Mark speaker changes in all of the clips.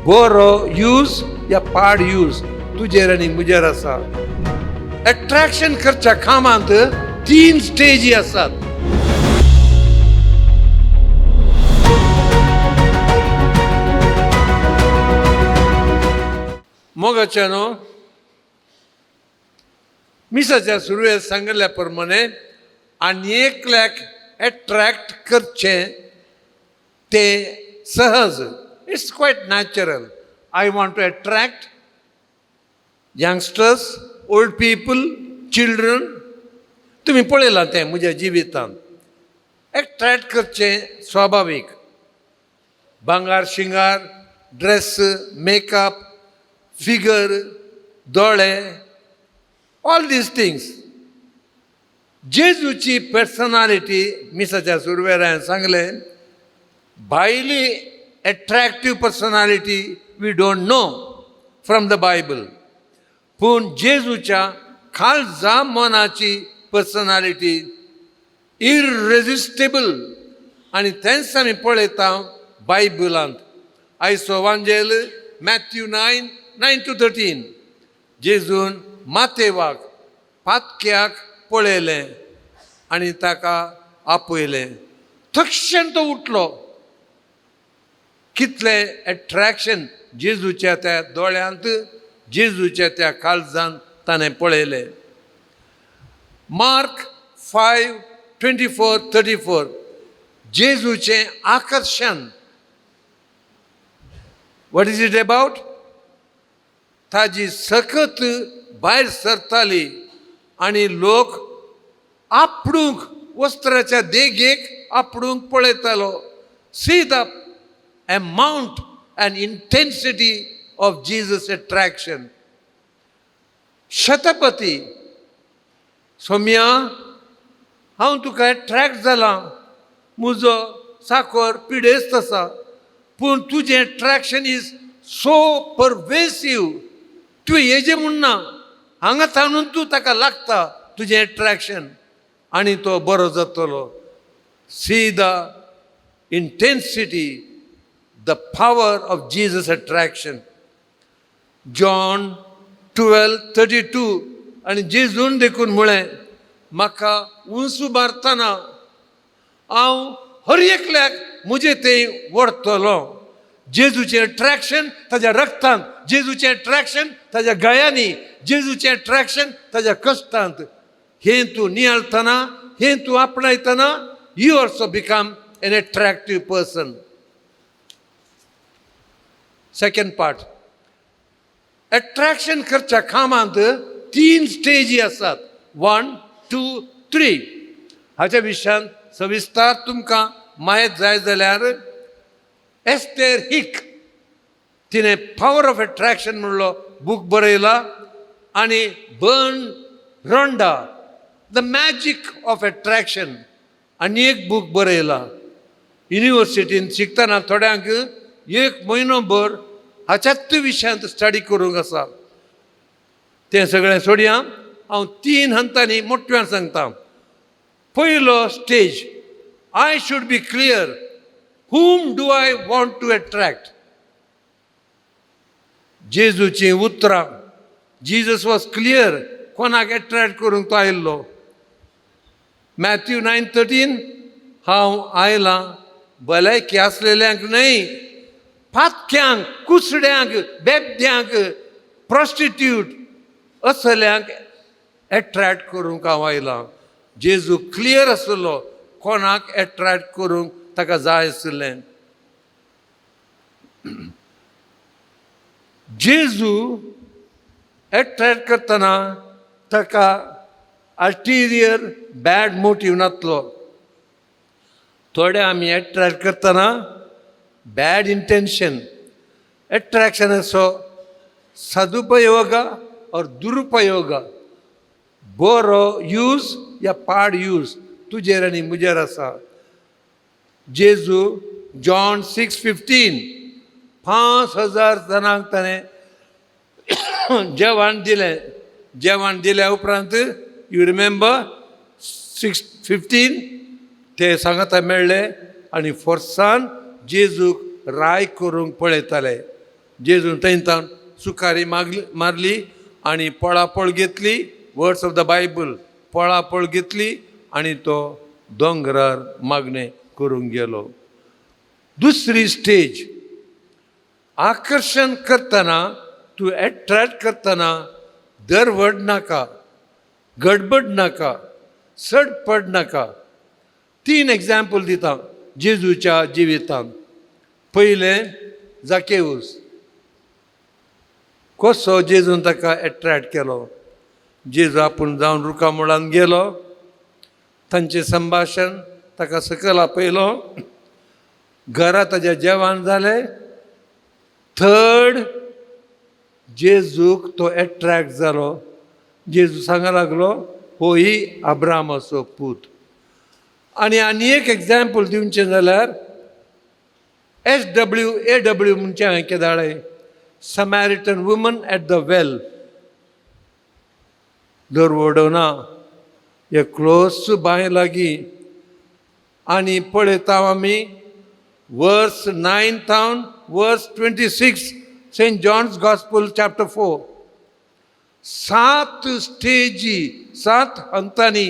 Speaker 1: बरो यूज या पाड यूज तुजेर आनी मुजेर आसा. अट्रॅक्शन करच्या कामांत 3 स्टेजी आसात. मोगाच्यानो मिसाच्या सुरवेक सांगिल्ल्या प्रमाणे आनी एकल्याक अट्रॅक्ट करचें ते सहज. It's quite natural. I want to attract youngsters, old people, children. तुम्ही पळयलां तें म्हज्या जिवितांत. अट्रॅक्ट करचें स्वाभावीक. भांगार शिंगार, ड्रेस, मेकअप, फिगर, दोळे, ऑल दीस थिंग्स. जेजूची पर्सनालिटी मिसाच्या सुरवेर हांवें सांगलें. भायली attractive personality we don't know from the Bible. पूण जेजूच्या काळजा मनाची पर्सनालिटी इररेजिस्टेबल. आनी तेंच आमी पळयता बायबलांत. आयचो वांजेल मॅथ्यू 9:9-13. जेजून माथेवाक पातक्याक पळयलें आनी ताका आपयलें. तक्षण तो उठलो. कितलें अट्रॅक्शन जेजूच्या त्या दोळ्यांत, जेजूच्या त्या काळजांत ताणें पळयलें. मार्क 5:24-34. जेजूचें आकर्शण. What is it about? ताजी सकत भायर सरताली आनी लोक आपणूक वस्त्राच्या देगेक आपणूक पळयतालो. See the amount and intensity of Jesus' attraction. शतपती, सोम्या, हांव तुका अट्रॅक्ट जालां. म्हजो साखर पिडेस्त आसा. पूण तुजें अट्रॅक्शन इज सो परवेसिव. तुवें हेजें म्हणना, हांगा थांबून तूं ताका लागता तुजें अट्रॅक्शन, आनी तो बरो जातलो. See the intensity, the power of Jesus' attraction. John 12:32. आनी जेजून देखून म्हळें, म्हाका उंच मारतना हांव हर एकल्याक म्हजे थंय व्हरतलो. जेजूचें अट्रॅक्शन ताज्या रक्तांत, जेजूचें अट्रॅक्शन ताज्या गायांनी, जेजूचें अट्रॅक्शन ताज्या कश्टांत. हें तूं नियाळतना, हें तूं आपणायतना, you also become an attractive person. Second part. Attraction करच्या कामांत 3 स्टेजी आसात. 1, 2, 3. हाच्या विशयान सविस्तार तुमकां माहीत जाय जाल्यार एस्तेर हिक तिणें पॉवर ऑफ अट्रॅक्शन म्हणलो बूक बरयला. आनी Byrne Rhonda the magic of attraction आनी एक बूक बरयला. युनिवर्सिटीन शिकतना थोड्यांक 1 म्हयनोभर हाच्याच विशयांत स्टडी करूंक आसा. तें सगळें सोडया. हांव 3 हंतांनी मोठ्यान सांगता. पयलो stage. I should be clear. whom do I want to attract? जेजूची उतरां. जीजस वॉज क्लियर कोणाक अट्रॅक्ट करूंक तो आयिल्लो. मॅथ्यू 9:13. हांव आयलां भलायकी आसलेल्यांक न्हय, पातक्यांक, कुसड्यांक, बेबद्यांक, प्रॉस्टिट्यूट असल्यांक अट्रॅक्ट करूंक हांव आयलां. जेजू क्लियर आसलो कोणाक अट्रॅक्ट करूंक ताका जाय आसलें. जेजू अट्रॅक्ट करतना ताका अल्टिरियर बॅड मोटीव नासलो. थोडे आमी अट्रॅक्ट करतना बॅड इंटेंशन. अट्रॅक्शन असो सदुपयोग और दुरुपयोग. बरो यूज या पाड यूज तुजेर आनी मुजेर आसा. जेजू जॉन 6:15 5,000 जाणांक ताणें जेवण दिलें. जेवण दिल्या उपरांत यू रिमेंबर 6:15 ते सांगता मेळ्ळे आनी फोर्सान जेजूक राय करूंक पळयताले. जेजून थंयतान सुखारी मारली आनी पळापळ घेतली, वर्ड्स ऑफ द बायबल पळापळ घेतली आनी तो दोंगरार मागणें करूंक गेलो. दुसरी स्टेज, आकर्षण करतना, तूं एट्रॅक्ट करतना धरवड नाका, गडबड नाका, सडपड नाका. 3 एग्जाम्पल दिता जेजूच्या जिवितांत. पयलें जाकेऊस. कसो जेजून ताका एट्रॅक्ट केलो. जेजू आपूण जावन रुखामळान गेलो, तांचें संभाशण ताका सकयल आपयलो, घरा ताजें जेवण जालें. थर्ड, जेजूक तो एट्रॅक्ट जालो. जेजू सांगा लागलो, हो ही अब्रामाचो पूत. आनी एक एग्जाम्पल दिवचें जाल्यार SWAW म्हणचे हांवें केदाळे, समॅरिटन वुमन एट द वेल. दरवडना हे क्लोज बांय लागीं. आनी पळयता आमी वर्स 9 वर्स 26 सेंट जॉन्स गॉस्पल चॅप्टर 4. 7 स्टेजी, 7 हंतांनी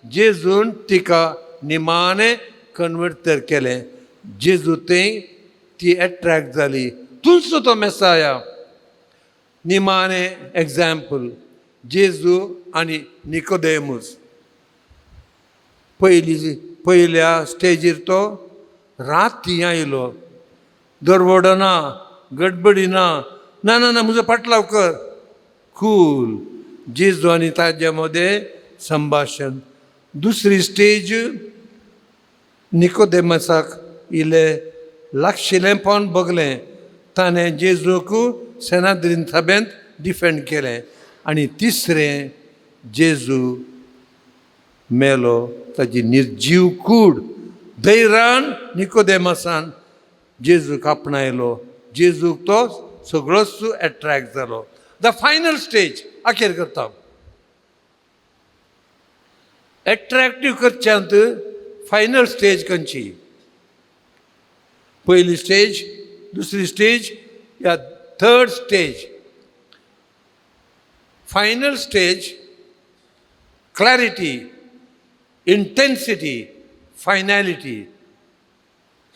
Speaker 1: जेजून तिका निमाणें कन्वर्ट तर केलें. जेजू थंय ती एट्रॅक्ट जाली. तुजो तो मेसाया. निमाणें एग्जाम्पल जेजू आनी निकोदेमूस. पयल्या स्टेजीर तो राती आयलो. दरवडना, गडबडीना, ना ना ना म्हजो पाटलाव कर. कूल. जेजू आनी ताजे मदें संभाशण. दुसरी स्टेज, निकोदेमसाक इल्लें लागशिल्लें पोवन बगलें. ताणें जेजूक सेनाद्रीन सभेंत डिफेंड केलें. आनी तिसरें, जेजू मेलो, ताजी निर्जीव कूड. धैर्यान निकोदेमसान जेजूक आपणायलो. जेजूक तो सगळोच एट्रॅक्ट जालो. द फायनल स्टेज, अखेर करता. एट्रॅक्टीव करच्यांत फायनल स्टेज खंयची? पयली स्टेज, दुसरी स्टेज, या third stage. Final stage, clarity, intensity, finality.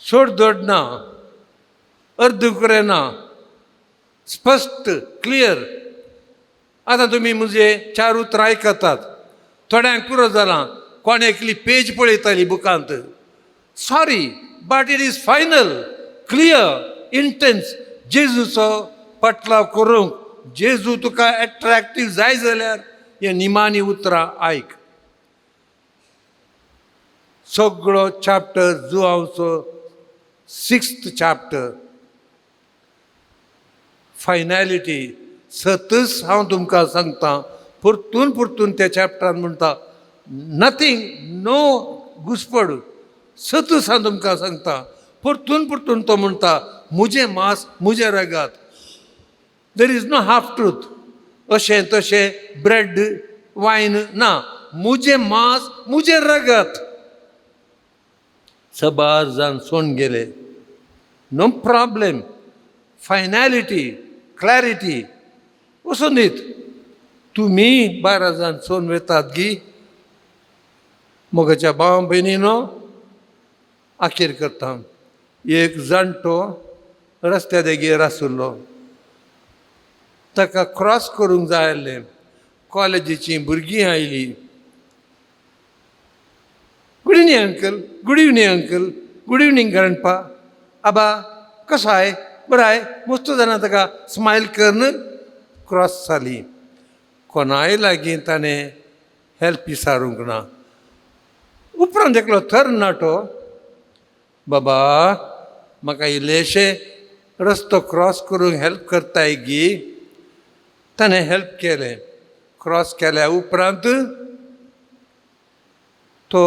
Speaker 1: सोडदोड ना, अर्दुकुरे ना, स्पश्ट, क्लियर. आतां तुमी म्हजे 4 उतरां आयकतात. थोड्यांक पुरो जालां, कोणे एकली पेज पळयताली बुकांत. Sorry, but it is final, clear, intense. जेजूचो पटलाव करूंक, जेजू तुका एट्रॅक्टीव जाय जाल्यार हे निमाणी उतरां आयक. सगळो चॅप्टर जुआंवचो 6th चॅप्टर. फायनॅलिटी. सतच हांव तुमकां सांगतां, परतून त्या चॅप्टरान म्हणटा, नथींग, नो घुसपड. सतच हांव तुमकां सांगतां, परतून तो म्हणटा, मुजे मांस मुजे रगात. There is no half truth. अशें तशें ब्रेड वायन ना. मुजे मांस मुजे रगत. सबार जावन सोन गेले. No problem. Finality, clarity. वचून दीत. तुमी 12 जाण सोन वेतात गी. मोगाच्या भाव भयणीनो, अखेर करता. एक जाणटो रस्त्या देगेर आसुल्लो. ताका क्रॉस करूंक जाय आसलें. कॉलेजीचीं भुरगीं आयलीं. Good evening uncle, good evening uncle, good evening grandpa. आबा कसो आहे, बरो आहे. मस्त जाणां ताका स्मायल करून क्रॉस जाली. कोणाय लागीं ताणें हेल्प विचारूंक ना. उपरांत एकलो तरणाटो, बाबा म्हाका इल्लेशें रस्तो क्रॉस करूंक हेल्प करताय गी. ताणें हेल्प केलें. क्रॉस केल्या उपरांत तो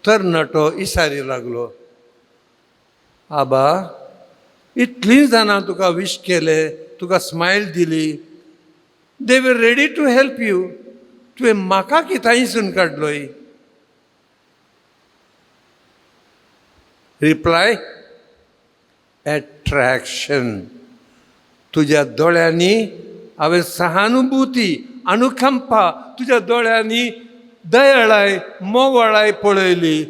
Speaker 1: तरणाटो इसारी लागलो, आबा इतलीं जाणां तुका विश केलें, तुका स्मायल दिली. दे were ready to help you. तुवें म्हाका कित्याक हिसून काडलोय? Reply, attraction. तुझ्या दोळ्यांनी हांवें सहानुभूती अनुकंपा तुझ्या दोळ्यांनी दयाळाय मोवाळाय पळयली.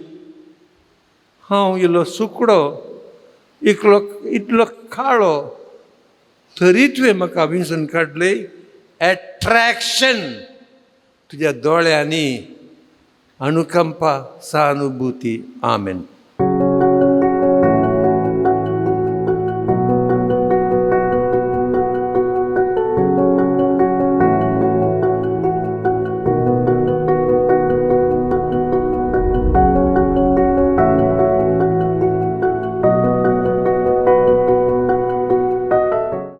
Speaker 1: हांव इल्लो सुकडो इतलो काळो तरी तुवें म्हाका विंचून काडले. एट्रॅक्शन तुझ्या दोळ्यांनी अनुकंपा सहानुभूती. आमेन.